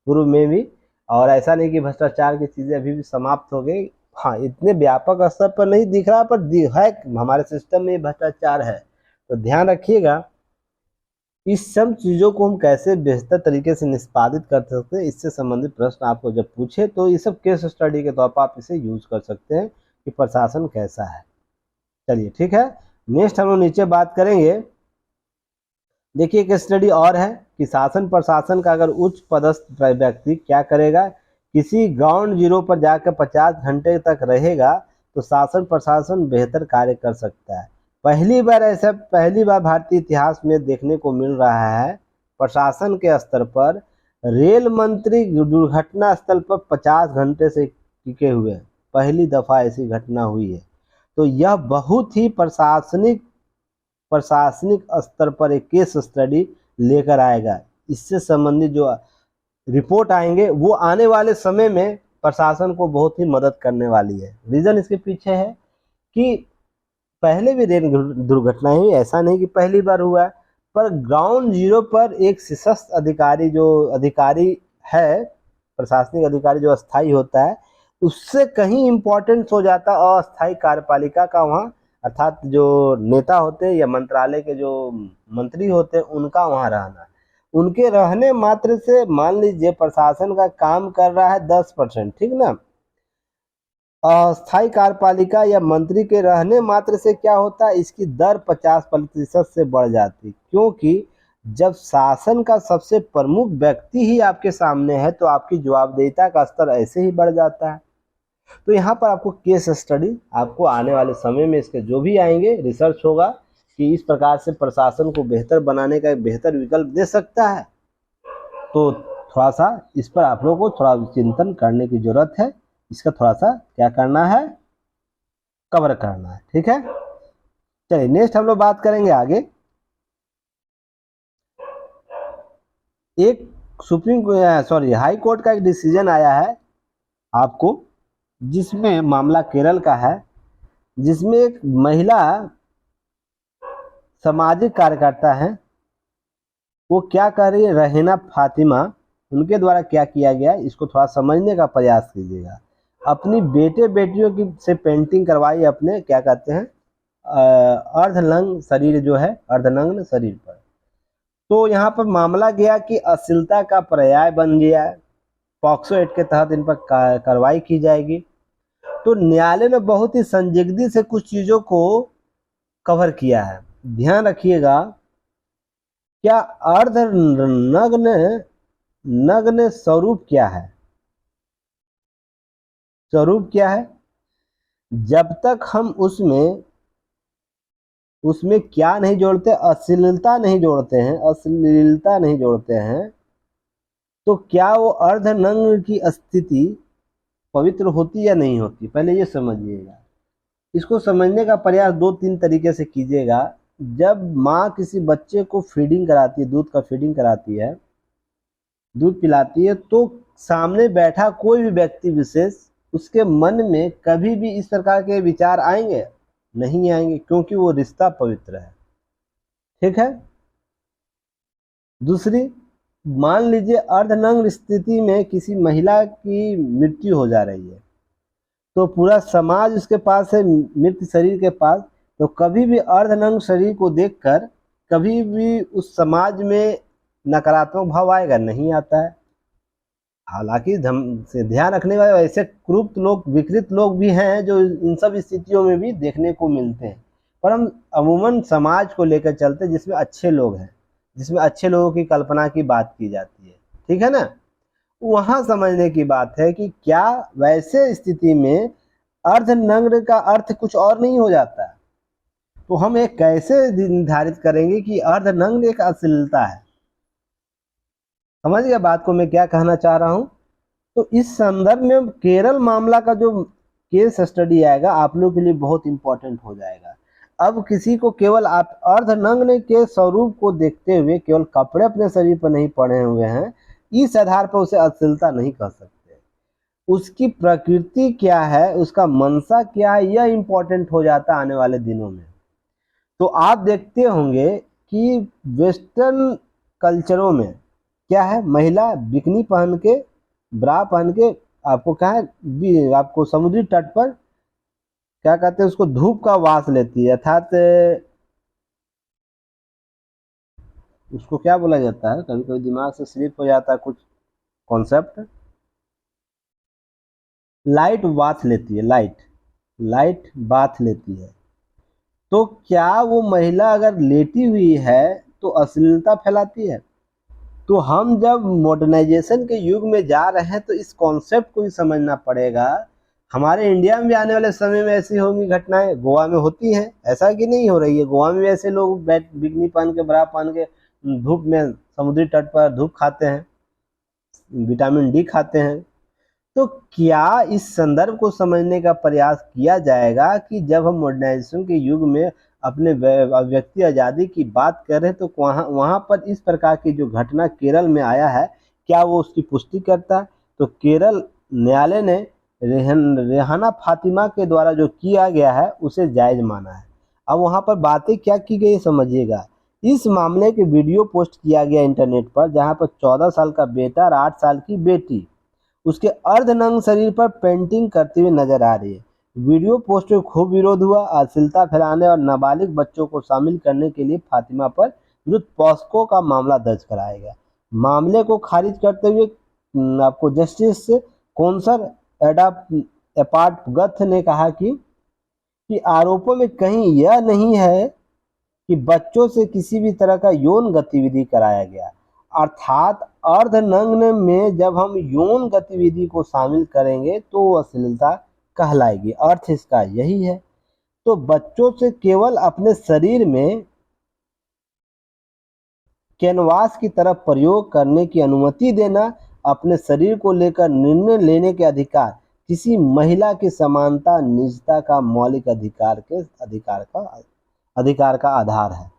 पूर्व में भी, और ऐसा नहीं कि भ्रष्टाचार की चीजें अभी भी समाप्त हो गई। हाँ, इतने व्यापक स्तर पर नहीं दिख रहा, पर है हमारे सिस्टम में भ्रष्टाचार है। तो ध्यान रखिएगा, इस सब चीजों को हम कैसे बेहतर तरीके से निष्पादित कर सकते हैं, इससे संबंधित प्रश्न आपको जब पूछे तो ये सब केस स्टडी के तौर पर आप इसे यूज कर सकते हैं कि प्रशासन कैसा है। चलिए ठीक है, नेक्स्ट हम लोग नीचे बात करेंगे। देखिए एक स्टडी और है कि शासन प्रशासन का अगर उच्च पदस्थ व्यक्ति क्या करेगा, किसी ग्राउंड जीरो पर जाकर 50 घंटे तक रहेगा तो शासन प्रशासन बेहतर कार्य कर सकता है। पहली बार भारतीय इतिहास में देखने को मिल रहा है प्रशासन के स्तर पर रेल मंत्री दुर्घटना स्थल पर 50 घंटे से टिके हुए हैं। पहली दफा ऐसी घटना हुई है। तो यह बहुत ही प्रशासनिक स्तर पर एक केस स्टडी लेकर आएगा। इससे संबंधित जो रिपोर्ट आएंगे वो आने वाले समय में प्रशासन को बहुत ही मदद करने वाली है। रीजन इसके पीछे है कि पहले भी रेल दुर्घटनाएं हुई, ऐसा नहीं कि पहली बार हुआ है, पर ग्राउंड जीरो पर एक सशस्त्र अधिकारी जो अधिकारी है, प्रशासनिक अधिकारी जो अस्थाई होता है, उससे कहीं इम्पोर्टेंस हो जाता अस्थाई कार्यपालिका का वहाँ, अर्थात जो नेता होते हैं या मंत्रालय के जो मंत्री होते हैं उनका वहाँ रहना। उनके रहने मात्र से मान लीजिए प्रशासन का काम कर रहा है 10%, ठीक ना, अस्थाई कार्यपालिका या मंत्री के रहने मात्र से क्या होता है, इसकी दर 50% से बढ़ जाती। क्योंकि जब शासन का सबसे प्रमुख व्यक्ति ही आपके सामने है तो आपकी जवाबदेहिता का स्तर ऐसे ही बढ़ जाता है। तो यहाँ पर आपको केस स्टडी, आपको आने वाले समय में इसके जो भी आएंगे रिसर्च होगा कि इस प्रकार से प्रशासन को बेहतर बनाने का एक बेहतर विकल्प दे सकता है। तो थोड़ा सा इस पर आप लोगों को थोड़ा चिंतन करने की जरूरत है। इसका थोड़ा सा क्या करना है, कवर करना है, ठीक है। चलिए नेक्स्ट हम लोग बात करेंगे आगे। एक हाई कोर्ट का एक डिसीजन आया है आपको, जिसमें मामला केरल का है, जिसमें एक महिला सामाजिक कार्यकर्ता है, वो क्या कर रही है, रहीना फातिमा, उनके द्वारा क्या किया गया इसको थोड़ा समझने का प्रयास कीजिएगा। अपनी बेटे बेटियों की से पेंटिंग करवाई अपने क्या कहते हैं अर्धनग्न शरीर जो है, अर्धनग्न शरीर पर। तो यहाँ पर मामला गया कि अश्लीलता का पर्याय बन गया है, पॉक्सो एक्ट के तहत इन पर कार्रवाई की जाएगी। तो न्यायालय ने बहुत ही संजीदगी से कुछ चीजों को कवर किया है। ध्यान रखिएगा, क्या नग्न स्वरूप क्या है, स्वरूप क्या है, जब तक हम उसमें क्या नहीं जोड़ते, अश्लीलता नहीं जोड़ते हैं, तो क्या वो अर्धनग्न की स्थिति पवित्र होती या नहीं होती, पहले ये समझिएगा। इसको समझने का प्रयास 2-3 तरीके से कीजिएगा। जब माँ किसी बच्चे को फीडिंग कराती है, दूध का फीडिंग कराती है, दूध पिलाती है, तो सामने बैठा कोई भी व्यक्ति विशेष, उसके मन में कभी भी इस प्रकार के विचार आएंगे नहीं आएंगे, क्योंकि वो रिश्ता पवित्र है, ठीक है। दूसरी, मान लीजिए अर्धनग्न स्थिति में किसी महिला की मृत्यु हो जा रही है, तो पूरा समाज उसके पास है, मृत शरीर के पास, तो कभी भी अर्धनग्न शरीर को देखकर कभी भी उस समाज में नकारात्मक भाव आएगा, नहीं आता है। हालांकि से ध्यान रखने वाले ऐसे क्रूर लोग, विकृत लोग भी हैं जो इन सब स्थितियों में भी देखने को मिलते हैं, पर हम अमूमन समाज को लेकर चलते जिसमें अच्छे लोग हैं, जिसमें अच्छे लोगों की कल्पना की बात की जाती है, ठीक है ना। वहां समझने की बात है कि क्या वैसे स्थिति में अर्धनग्न का अर्थ कुछ और नहीं हो जाता। तो हम एक कैसे निर्धारित करेंगे कि अर्धनग्न एक अश्लीलता है, समझ गया बात को मैं क्या कहना चाह रहा हूं। तो इस संदर्भ में केरल मामला का जो केस स्टडी आएगा आप लोग के लिए बहुत इंपॉर्टेंट हो जाएगा। अब किसी को केवल आप अर्धनग्न के स्वरूप को देखते हुए केवल कपड़े अपने शरीर पर नहीं पहने हुए हैं, इस आधार पर उसे अश्लीलता नहीं कह सकते। उसकी प्रकृति क्या है, उसका मंशा क्या है, यह इंपॉर्टेंट हो जाता है आने वाले दिनों में। तो आप देखते होंगे कि वेस्टर्न कल्चरों में क्या है, महिला बिकनी पहन के, ब्रा पहन के, आपको क्या है, आपको समुद्री तट पर क्या कहते हैं उसको, धूप का वास लेती है, अर्थात उसको क्या बोला जाता है, कभी कभी दिमाग से स्लिप हो जाता है कुछ कॉन्सेप्ट, लाइट बाथ लेती है, लाइट बाथ लेती है। तो क्या वो महिला अगर लेटी हुई है तो अश्लीलता फैलाती है। तो हम जब मॉडर्नाइजेशन के युग में जा रहे हैं तो इस कॉन्सेप्ट को भी समझना पड़ेगा। हमारे इंडिया में भी आने वाले समय में ऐसी होंगी घटनाएं, गोवा में होती हैं, ऐसा कि नहीं हो रही है, गोवा में भी ऐसे लोग बिकनी पहन के, ब्रा पहन के धूप में समुद्री तट पर धूप खाते हैं। विटामिन डी खाते हैं। तो क्या इस संदर्भ को समझने का प्रयास किया जाएगा कि जब हम मॉडर्नाइजेशन के युग में अपने व्यक्ति आज़ादी की बात कर रहे हैं तो वहाँ पर इस प्रकार की जो घटना केरल में आया है, क्या वो उसकी पुष्टि करता है? तो केरल न्यायालय ने रेहाना फातिमा के द्वारा जो किया गया है उसे जायज़ माना है। अब वहाँ पर बातें क्या की गई समझिएगा। इस मामले के वीडियो पोस्ट किया गया इंटरनेट पर, जहाँ पर 14 साल का बेटा और 8 साल की बेटी उसके अर्धनग्न शरीर पर पेंटिंग करते हुए नजर आ रही है। वीडियो पोस्ट में खूब विरोध हुआ। अश्लीलता फैलाने और नाबालिग बच्चों को शामिल करने के लिए फातिमा पर विरुद्ध पॉस्को का मामला दर्ज कराया गया। मामले को खारिज करते हुए आपको जस्टिस कौंसर एपाट ने कहा कि आरोपों में कहीं यह नहीं है कि बच्चों से किसी भी तरह का यौन गतिविधि कराया गया, अर्थात अर्धनग्न में जब हम यौन गतिविधि को शामिल करेंगे तो वो अश्लीलता कहलाएगी। अर्थ इसका यही है। तो बच्चों से केवल अपने शरीर में कैनवास की तरफ प्रयोग करने की अनुमति देना, अपने शरीर को लेकर निर्णय लेने के अधिकार, किसी महिला की समानता निजता का मौलिक अधिकार का आधार है।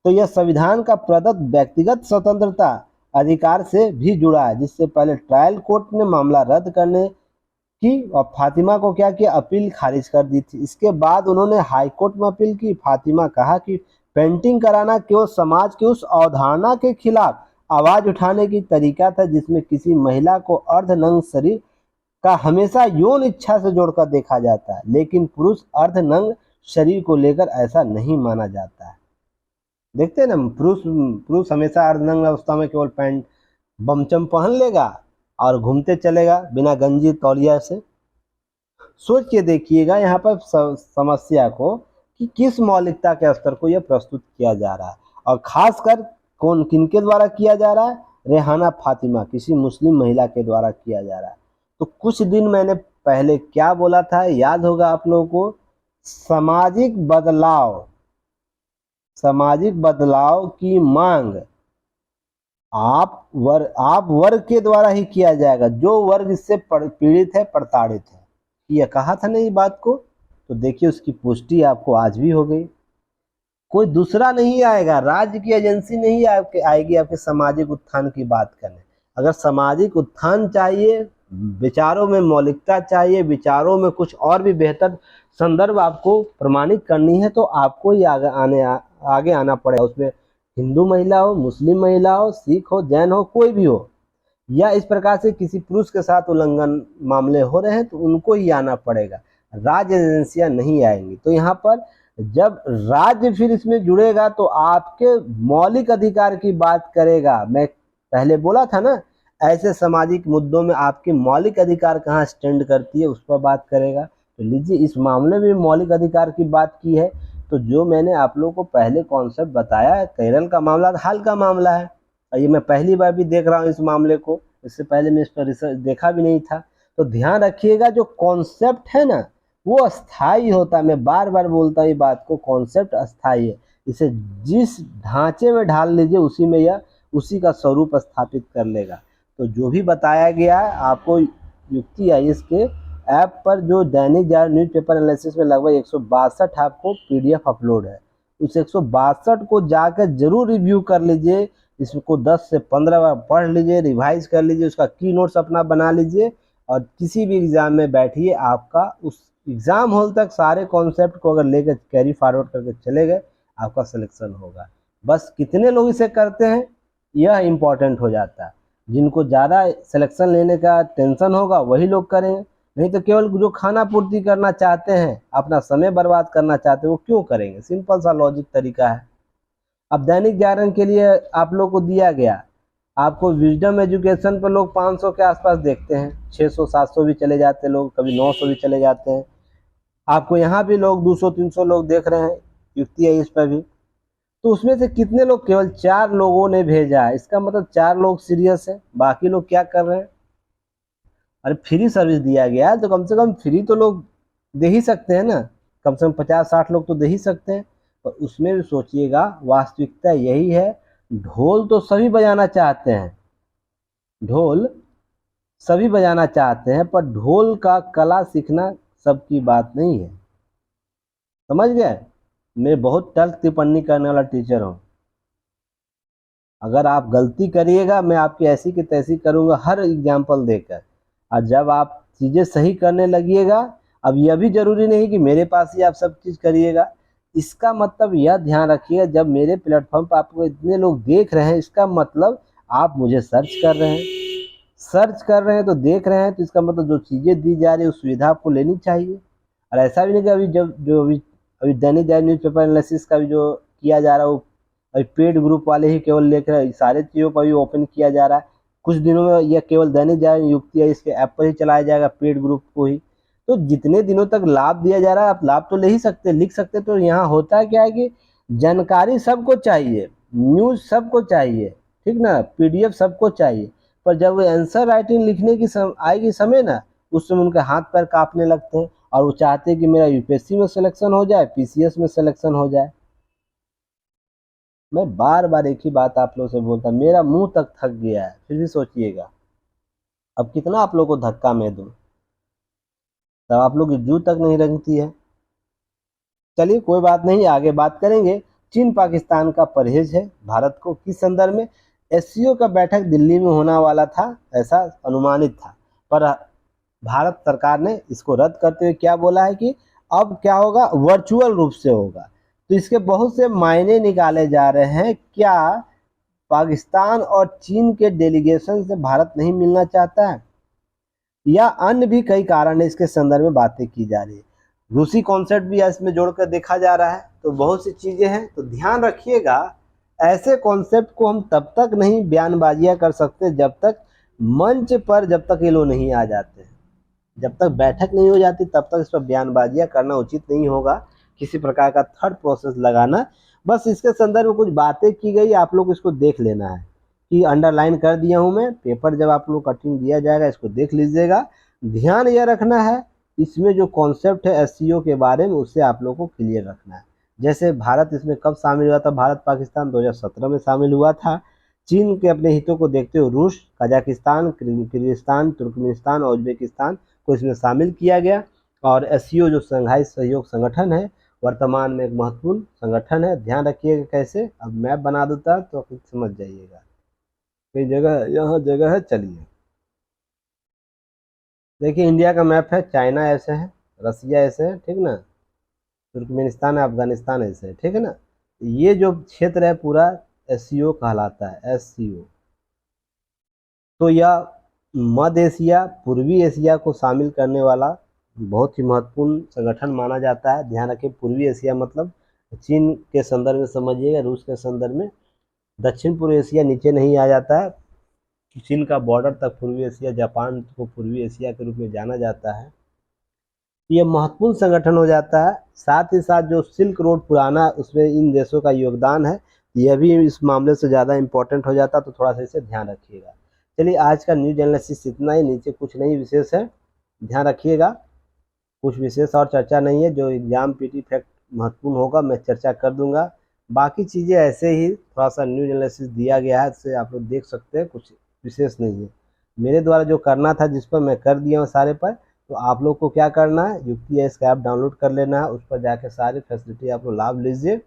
तो यह संविधान का प्रदत्त व्यक्तिगत स्वतंत्रता अधिकार से भी जुड़ा है, जिससे पहले ट्रायल कोर्ट ने मामला रद्द करने की और फातिमा को क्या किया, अपील खारिज कर दी थी। इसके बाद उन्होंने हाई कोर्ट में अपील की। फातिमा कहा कि पेंटिंग कराना केवल समाज की उस अवधारणा के खिलाफ आवाज उठाने की तरीका था जिसमें किसी महिला को अर्धनग्न शरीर का हमेशा यौन इच्छा से जोड़कर देखा जाता है, लेकिन पुरुष अर्धनग्न शरीर को लेकर ऐसा नहीं माना जाता है। देखते हैं ना, पुरुष हमेशा अर्धनग्न अवस्था में केवल पैंट बमचम पहन लेगा और घूमते चलेगा बिना गंजी तौलिया से। सोच के देखिएगा यहाँ पर समस्या को कि किस मौलिकता के स्तर को यह प्रस्तुत किया जा रहा है, और खासकर किनके द्वारा किया जा रहा है? रेहाना फातिमा, किसी मुस्लिम महिला के द्वारा किया जा रहा है। तो कुछ दिन मैंने पहले क्या बोला था, याद होगा आप लोगों को, सामाजिक बदलाव की मांग आप वर्ग के द्वारा ही किया जाएगा, जो वर्ग इससे पीड़ित है, प्रताड़ित है। यह कहा था ना ये बात को, तो देखिए उसकी पुष्टि आपको आज भी हो गई। कोई दूसरा नहीं आएगा, राज्य की एजेंसी नहीं आएगी आपके सामाजिक उत्थान की बात करने। अगर सामाजिक उत्थान चाहिए, विचारों में मौलिकता चाहिए, विचारों में कुछ और भी बेहतर संदर्भ आपको प्रमाणित करनी है, तो आपको ही आगे आना पड़ेगा। उसमें हिंदू महिला हो, मुस्लिम महिला हो, सिख हो, जैन हो, कोई भी हो, या इस प्रकार से किसी पुरुष के साथ उल्लंघन मामले हो रहे हैं तो उनको ही आना पड़ेगा, राज्य एजेंसियां नहीं आएंगी। तो यहाँ पर जब राज्य फिर इसमें जुड़ेगा तो आपके मौलिक अधिकार की बात करेगा। मैं पहले बोला था ना, ऐसे सामाजिक मुद्दों में आपके मौलिक अधिकार कहाँ स्टैंड करती है, उस पर बात करेगा। तो लीजिए, इस मामले में मौलिक अधिकार की बात की है, तो जो मैंने आप लोगों को पहले कॉन्सेप्ट बताया है, केरल का मामला हाल का मामला है, और ये मैं पहली बार भी देख रहा हूँ इस मामले को, इससे पहले मैं इस पर रिसर्च देखा भी नहीं था। तो ध्यान रखिएगा, जो कॉन्सेप्ट है ना वो अस्थाई होता है। मैं बार बार बोलता हूँ ये बात को, कॉन्सेप्ट अस्थाई है। इसे जिस ढांचे में ढाल लीजिए उसी में यह उसी का स्वरूप स्थापित कर लेगा। तो जो भी बताया गया है आपको, युक्ति आई इसके ऐप पर जो दैनिक जागरण न्यूज़पेपर एनालिसिस में लगभग 162 आपको PDF अपलोड है, उस 162 को जाकर जरूर रिव्यू कर लीजिए। इसको 10 से 15 बार पढ़ लीजिए, रिवाइज कर लीजिए, उसका की नोट्स अपना बना लीजिए, और किसी भी एग्जाम में बैठिए, आपका उस एग्जाम हॉल तक सारे कॉन्सेप्ट को अगर लेकर कैरी फॉरवर्ड करके चले गए, आपका सिलेक्शन होगा। बस कितने लोग इसे करते हैं यह इम्पोर्टेंट हो जाता है। जिनको ज़्यादा सिलेक्शन लेने का टेंशन होगा वही लोग करेंगे, नहीं तो केवल जो खाना पूर्ति करना चाहते हैं, अपना समय बर्बाद करना चाहते हैं, वो क्यों करेंगे? सिंपल सा लॉजिक तरीका है। अब दैनिक जागरण के लिए आप लोग को दिया गया, आपको विजडम एजुकेशन पर लोग 500 के आसपास देखते हैं, 600-700 भी चले जाते हैं लोग, कभी 900 भी चले जाते हैं। आपको यहाँ भी लोग 200-300 लोग देख रहे हैं, युक्ति है इस पर भी। तो उसमें से कितने लोग? केवल 4 लोगों ने भेजा है। इसका मतलब 4 लोग सीरियस है, बाकी लोग क्या कर रहे हैं? अरे फ्री सर्विस दिया गया है तो कम से कम फ्री तो लोग दे ही सकते हैं ना, कम से कम 50-60 लोग तो दे ही सकते हैं। और उसमें भी सोचिएगा, वास्तविकता यही है, ढोल तो सभी बजाना चाहते हैं, ढोल सभी बजाना चाहते हैं, पर ढोल का कला सीखना सबकी बात नहीं है। समझ गए? मैं बहुत टल्क टिप्पणी करने वाला टीचर हूँ। अगर आप गलती करिएगा, मैं आपकी ऐसी की तैसी करूँगा हर एग्जाम्पल देकर। और जब आप चीज़ें सही करने लगिएगा, अब यह भी ज़रूरी नहीं कि मेरे पास ही आप सब चीज़ करिएगा। इसका मतलब यह ध्यान रखिएगा, जब मेरे प्लेटफॉर्म पर आपको इतने लोग देख रहे हैं, इसका मतलब आप मुझे सर्च कर रहे हैं। सर्च कर रहे हैं तो देख रहे हैं, तो इसका मतलब जो चीज़ें दी जा रही है उस सुविधा आपको लेनी चाहिए। और ऐसा भी नहीं कि अभी जब जो अभी दैनिक जागरण न्यूज़पेपर एनालिसिस का भी जो किया जा रहा है, वो अभी पेड ग्रुप वाले ही केवल लेकर सारे चीज़ों पर भी ओपन किया जा रहा है। कुछ दिनों में यह केवल दैनिक जागरण युक्ति है, इसके ऐप पर ही चलाया जाएगा, पेड ग्रुप को ही। तो जितने दिनों तक लाभ दिया जा रहा है, आप लाभ तो ले ही सकते, लिख सकते। तो यहाँ होता क्या है कि जानकारी सबको चाहिए, न्यूज़ सबको चाहिए, ठीक ना, PDF सबको चाहिए, पर जब वो आंसर राइटिंग लिखने की आएगी समय ना, उस समय उनके हाथ पैर कांपने लगते हैं, और वो चाहते हैं कि मेरा UPSC में सिलेक्शन हो जाए, PCS में सिलेक्शन हो जाए। मैं बार बार एक ही बात आप लोगों से बोलता, मेरा मुंह तक थक गया है, फिर भी सोचिएगा अब कितना आप लोगों को धक्का मैं दूं, तब आप लोग की जू तक नहीं रंगती है। चलिए कोई बात नहीं, आगे बात करेंगे। चीन पाकिस्तान का परहेज है भारत को किस संदर्भ में? SCO का बैठक दिल्ली में होने वाला था, ऐसा अनुमानित था, पर भारत सरकार ने इसको रद्द करते हुए क्या बोला है कि अब क्या होगा, वर्चुअल रूप से होगा। तो इसके बहुत से मायने निकाले जा रहे हैं। क्या पाकिस्तान और चीन के डेलीगेशन से भारत नहीं मिलना चाहता है, या अन्य भी कई कारण है? इसके संदर्भ में बातें की जा रही है। रूसी कॉन्सेप्ट भी इसमें जोड़कर देखा जा रहा है। तो बहुत सी चीजें हैं, तो ध्यान रखिएगा। ऐसे कॉन्सेप्ट को हम तब तक नहीं बयानबाजियां कर सकते जब तक मंच पर, जब तक ये लोग नहीं आ जाते, जब तक बैठक नहीं हो जाती तब तक इस पर बयानबाजियां करना उचित नहीं होगा, किसी प्रकार का थर्ड प्रोसेस लगाना। बस इसके संदर्भ में कुछ बातें की गई, आप लोग इसको देख लेना है, कि अंडरलाइन कर दिया हूं मैं। पेपर जब आप लोग कटिंग दिया जाएगा, इसको देख लीजिएगा। ध्यान यह रखना है, इसमें जो कॉन्सेप्ट है SCO के बारे में, उससे आप लोग को क्लियर रखना है। जैसे भारत इसमें कब शामिल हुआ था? भारत पाकिस्तान 2017 में शामिल हुआ था। चीन के अपने हितों को देखते हुए रूस, कजाकिस्तान, किर्गिस्तान, तुर्कमेनिस्तान और उज्बेकिस्तान को इसमें शामिल किया गया। और SCO जो संघाई सहयोग संगठन है, वर्तमान में एक महत्वपूर्ण संगठन है। ध्यान रखिएगा कैसे, अब मैप बना देता तो आप समझ जाइएगा। कई जगह, यहाँ जगह है, चलिए देखिए, इंडिया का मैप है, चाइना ऐसे है, रसिया ऐसे है, ठीक ना, तुर्कमेनिस्तान है, अफगानिस्तान ऐसे है, ठीक है ना। ये जो क्षेत्र है पूरा SCO कहलाता है, SCO। तो यह मध्य एशिया, पूर्वी एशिया को शामिल करने वाला बहुत ही महत्वपूर्ण संगठन माना जाता है। ध्यान रखें, पूर्वी एशिया मतलब चीन के संदर्भ में समझिएगा, रूस के संदर्भ में। दक्षिण पूर्व एशिया नीचे नहीं आ जाता है, चीन का बॉर्डर तक पूर्वी एशिया, जापान को पूर्वी एशिया के रूप में जाना जाता है। ये महत्वपूर्ण संगठन हो जाता है। साथ ही साथ जो सिल्क रोड पुराना, उसमें इन देशों का योगदान है, यह भी इस मामले से ज़्यादा इम्पोर्टेंट हो जाता, तो थोड़ा सा इसे ध्यान रखिएगा। चलिए, आज का न्यूज एनालिसिस इतना ही, नीचे कुछ नहीं विशेष है, ध्यान रखिएगा। कुछ विशेष और चर्चा नहीं है, जो एग्जाम PT फैक्ट महत्वपूर्ण होगा मैं चर्चा कर दूंगा। बाकी चीज़ें ऐसे ही थोड़ा सा न्यूज एनालिसिस दिया गया है, इससे आप लोग देख सकते हैं, कुछ विशेष नहीं है। मेरे द्वारा जो करना था, जिस पर मैं कर दिया हूँ सारे पर, तो आप लोग को क्या करना है, युक्ति इसका ऐप डाउनलोड कर लेना है, उस पर जाकर सारी फैसिलिटी आप लोग लाभ लीजिए,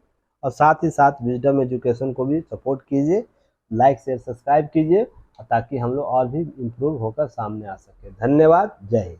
और साथ ही साथ विजडम एजुकेशन को भी सपोर्ट कीजिए, लाइक शेयर सब्सक्राइब कीजिए, ताकि हम लोग और भी इम्प्रूव होकर सामने आ सके। धन्यवाद, जय हिंद।